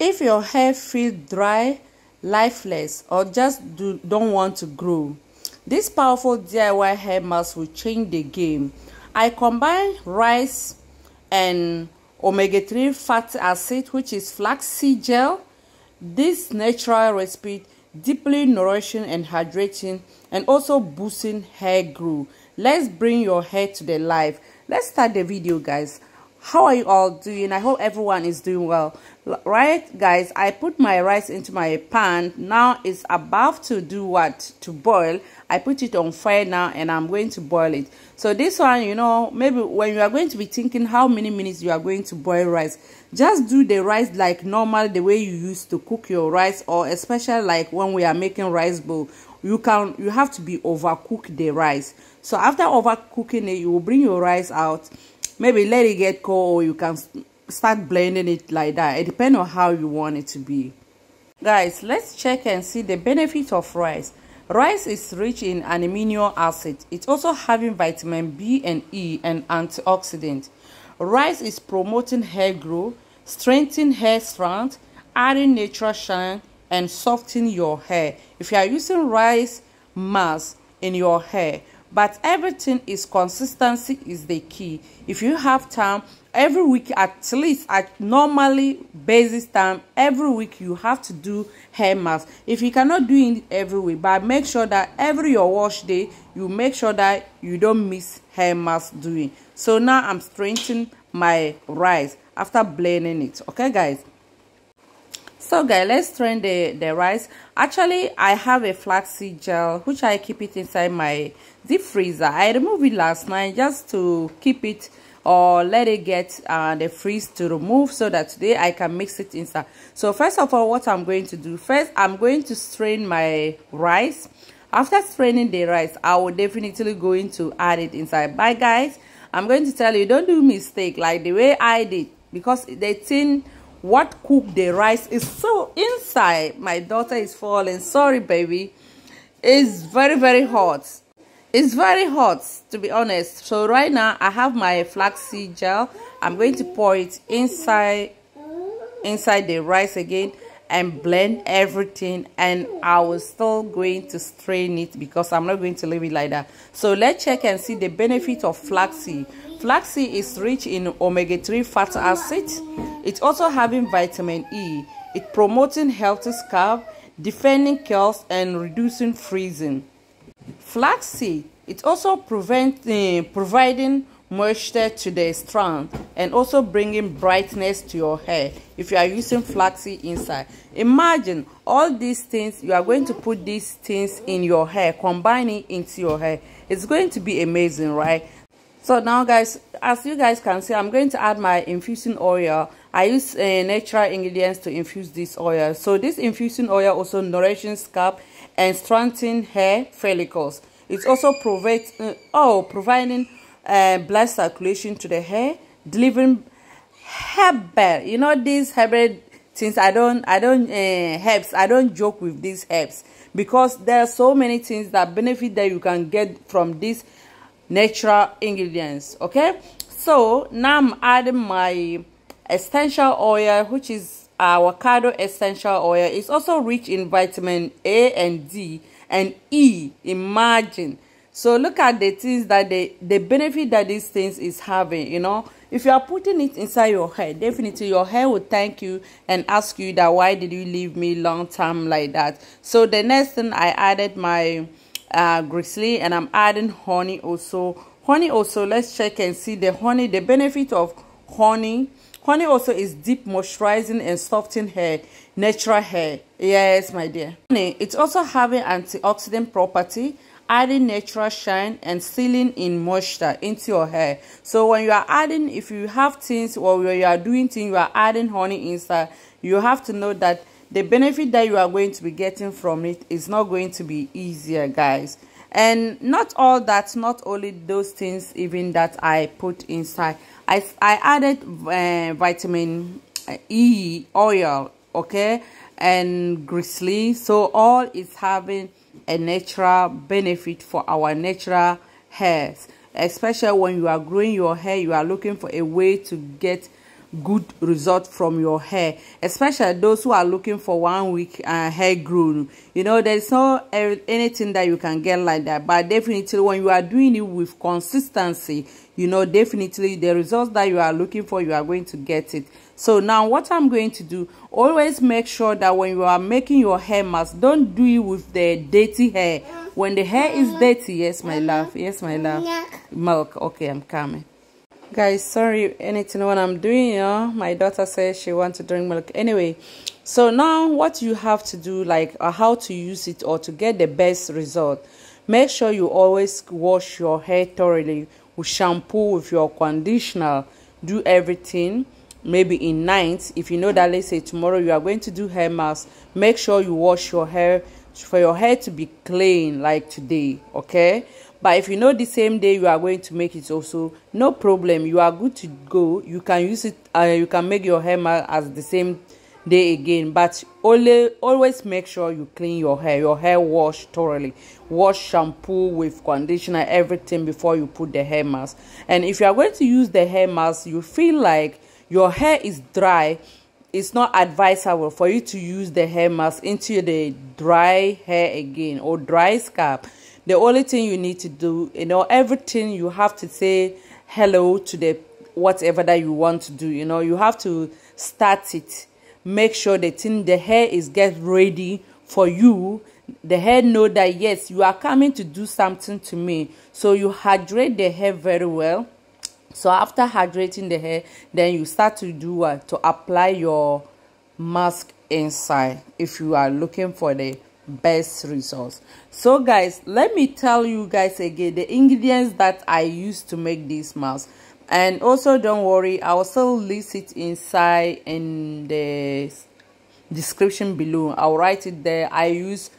If your hair feels dry, lifeless, or just don't want to grow, this powerful DIY hair mask will change the game. I combine rice and omega-3 fatty acid, which is flaxseed gel. This natural recipe deeply nourishing and hydrating, and also boosting hair growth. Let's bring your hair to the life. Let's start the video, guys. How are you all doing? I hope everyone is doing well. Right, guys, I put my rice into my pan. Now it's about to do what? To boil. I put it on fire now and I'm going to boil it. So this one, you know, maybe when you are going to be thinking how many minutes you are going to boil rice, just do the rice like normal, the way you used to cook your rice, or especially like when we are making rice bowl. You have to be overcook the rice. So after overcooking it, you will bring your rice out. Maybe let it get cold, or you can start blending it like that. It depends on how you want it to be. Guys, let's check and see the benefit of rice. Rice is rich in amino acid. It's also having vitamin B and E and antioxidants. Rice is promoting hair growth, strengthening hair strength, adding natural shine, and softening your hair. If you are using rice mask in your hair, but everything is consistency is the key. If you have time, every week, at least at normally basis time, every week you have to do hair mask. If you cannot do it every week, but make sure that every your wash day, you make sure that you don't miss hair mask doing. So now I'm straining my rice after blending it. Okay, guys. So guys, let's strain the rice. Actually, I have a flaxseed gel which I keep it inside my deep freezer. I removed it last night just to keep it or let it get the freeze to remove, so that today I can mix it inside. So first of all, what I'm going to do, first I'm going to strain my rice. After straining the rice, I will definitely going to add it inside. But guys, I'm going to tell you, don't do mistake like the way I did, because the thing what cooked the rice is so inside. My daughter is falling. Sorry, baby. It's very hot. It's very hot, to be honest. So right now I have my flaxseed gel. I'm going to pour it inside the rice again and blend everything, and I was still going to strain it because I'm not going to leave it like that. So let's check and see the benefit of flaxseed. Flaxseed is rich in omega-3 fatty acid. It's also having vitamin E. It's promoting healthy scalp, defending curls, and reducing freezing. Flaxseed, it's also providing moisture to the strand and also bringing brightness to your hair if you are using flaxseed inside. Imagine all these things, you are going to put these things in your hair, combining into your hair. It's going to be amazing, right? So now guys, as you guys can see, I'm going to add my infusing oil. I use natural ingredients to infuse this oil. So this infusing oil also nourishes scalp and strengthening hair follicles. It's also providing blood circulation to the hair, delivering herbal. You know these herbal things. I don't herbs. I don't joke with these herbs, because there are so many things that benefit that you can get from these natural ingredients. Okay, so now I'm adding my essential oil, which is avocado essential oil. It's also rich in vitamin A and D and E. Imagine. So look at the things that the benefit that these things is having. You know, if you are putting it inside your hair, definitely your hair will thank you and ask you that why did you leave me long time like that. So the next thing, I added my Glycerin, and I'm adding honey also. Honey also, let's check and see the honey. The benefit of honey also is deep moisturizing and softening hair, natural hair. Yes, my dear. Honey, it's also having antioxidant property, adding natural shine and sealing in moisture into your hair. So when you are adding, if you have things or when you are doing things, you are adding honey inside, you have to know that the benefit that you are going to be getting from it is not going to be easier, guys. And not all that, not only those things even that I put inside. I added vitamin E oil, okay, and Glycerin. So all is having a natural benefit for our natural hairs. Especially when you are growing your hair, you are looking for a way to get good result from your hair, especially those who are looking for 1 week hair growth. You know, there's not anything that you can get like that, but definitely when you are doing it with consistency, you know, definitely the results that you are looking for, you are going to get it. So now what I'm going to do, always make sure that when you are making your hair mask, don't do it with the dirty hair. When the hair is dirty, yes my love, yes my love, milk. Okay, I'm coming. Guys, sorry anything what I'm doing, my daughter says she wants to drink milk. Anyway, so now what you have to do, like how to use it or to get the best result, make sure you always wash your hair thoroughly with shampoo, with your conditioner. Do everything maybe in night. If you know that, let's say tomorrow you are going to do hair mask, make sure you wash your hair for your hair to be clean like today, okay? But if you know the same day you are going to make it also, no problem, you are good to go. You can use it, you can make your hair mask as the same day again, but always make sure you clean your hair wash thoroughly, wash, shampoo with conditioner, everything before you put the hair mask. And if you are going to use the hair mask, you feel like your hair is dry, it's not advisable for you to use the hair mask into the dry hair again or dry scalp. The only thing you need to do, you know, everything you have to say hello to the whatever that you want to do. You know, you have to start it. Make sure the hair is get ready for you. The hair know that yes, you are coming to do something to me. So you hydrate the hair very well. So after hydrating the hair, then you start to do what? To apply your mask inside if you are looking for the best results. So guys, let me tell you guys again the ingredients that I use to make this mask. And also don't worry, I will still list it inside in the description below. I'll write it there. I use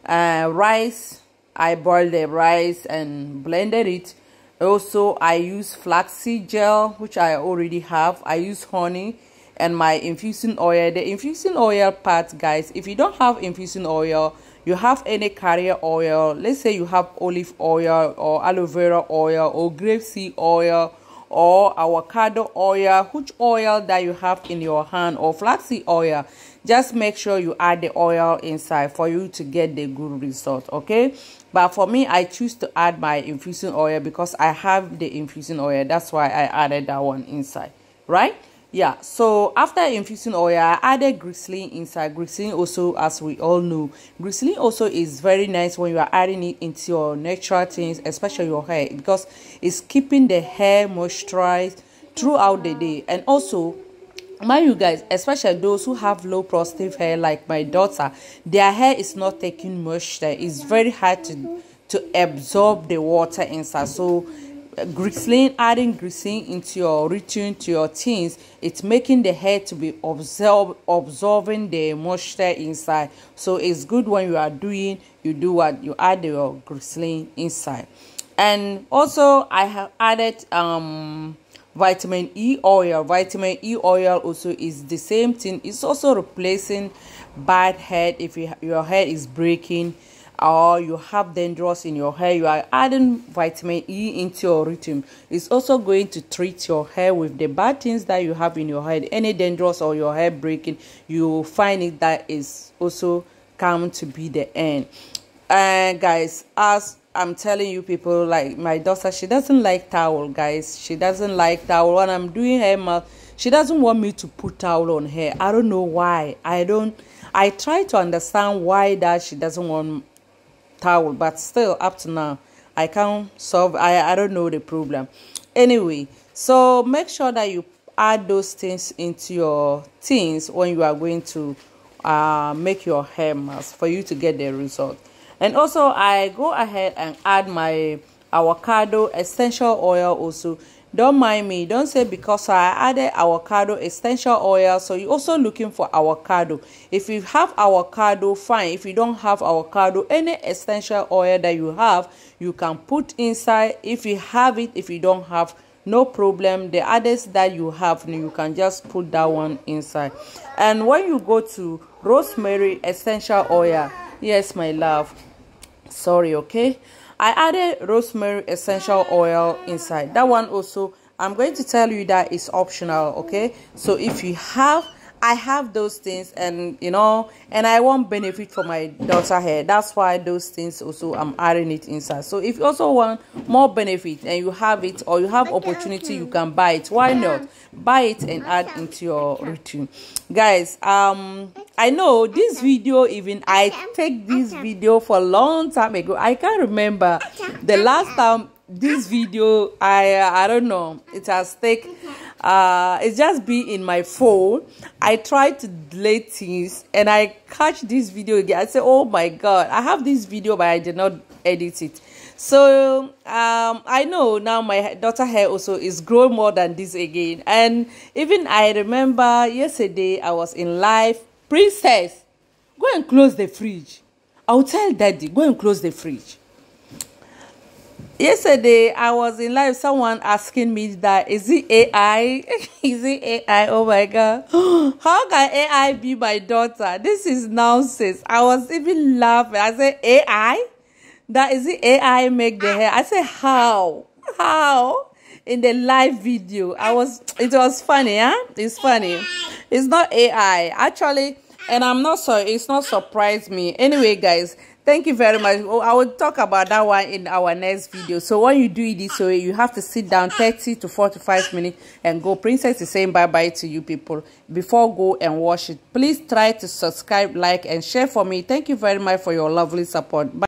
rice. I boiled the rice and blended it. Also I use flaxseed gel, which I already have. I use honey and my infusing oil. The infusing oil part, guys, if you don't have infusing oil, you have any carrier oil, let's say you have olive oil or aloe vera oil or grapeseed oil or avocado oil, which oil that you have in your hand, or flaxseed oil, just make sure you add the oil inside for you to get the good result, okay? But for me, I choose to add my infusing oil because I have the infusing oil. That's why I added that one inside, right? Yeah, so after infusing oil, I added Glycerin inside. Glycerin also, as we all know, Glycerin also is very nice when you are adding it into your natural things, especially your hair, because it's keeping the hair moisturized throughout the day. And also, mind you guys, especially those who have low porosity hair like my daughter, their hair is not taking moisture. It's very hard to absorb the water inside. So Glycerin, adding Glycerin into your routine, to your things, it's making the hair to be absorbing the moisture inside. So it's good when you are doing, you do what? You add your Glycerin inside. And also I have added vitamin E oil. Vitamin E oil also is the same thing. It's also replacing bad hair. If your hair is breaking or you have dandruff in your hair, you are adding vitamin E into your routine. It's also going to treat your hair with the bad things that you have in your hair. Any dandruff or your hair breaking, you find it that is also come to be the end. And guys, as I'm telling you people, like my daughter, she doesn't like towel, guys. She doesn't like towel. When I'm doing hair mask, she doesn't want me to put towel on her. I don't know why. I try to understand why that she doesn't want towel, but still up to now I can't solve. I don't know the problem. Anyway, so make sure that you add those things into your things when you are going to make your hair mask for you to get the result. And also I go ahead and add my Avocado Essential Oil also. Don't mind me, don't say because I added Avocado Essential Oil, so you're also looking for avocado. If you have avocado, fine. If you don't have avocado, any essential oil that you have, you can put inside. If you have it, if you don't have, no problem. The others that you have, you can just put that one inside. And when you go to Rosemary Essential Oil, yes my love, sorry, okay, I added Rosemary Essential Oil inside. That one also I'm going to tell you that it's optional, okay? So if you have, I have those things, and you know, and I want benefit for my daughter hair. That's why those things also I'm adding it inside. So if you also want more benefit and you have it, or you have opportunity, you can buy it. Why not buy it and add into your routine, guys? I know this video, even I take this video for a long time ago. I can't remember the last time this video, I don't know, it has taken it's just be in my phone. I try to delete things and I catch this video again. I say, oh my god, I have this video but I did not edit it. So I know now my daughter hair also is growing more than this again. And even I remember yesterday I was in live. Princess, go and close the fridge. I'll tell daddy, go and close the fridge. Yesterday I was in live, someone asking me that, is it AI? Is it AI? Oh my god, how can AI be my daughter? This is nonsense. I was even laughing. I said, AI? That is it, AI make the hair? I said, how in the live video? It was funny, huh? It's funny. It's not AI actually, and I'm not sorry, it's not surprised me. Anyway guys, thank you very much. I will talk about that one in our next video. So when you do it this way, you have to sit down 30 to 45 minutes and go. Princess is saying bye-bye to you people. Before go and wash it, please try to subscribe, like, and share for me. Thank you very much for your lovely support. Bye.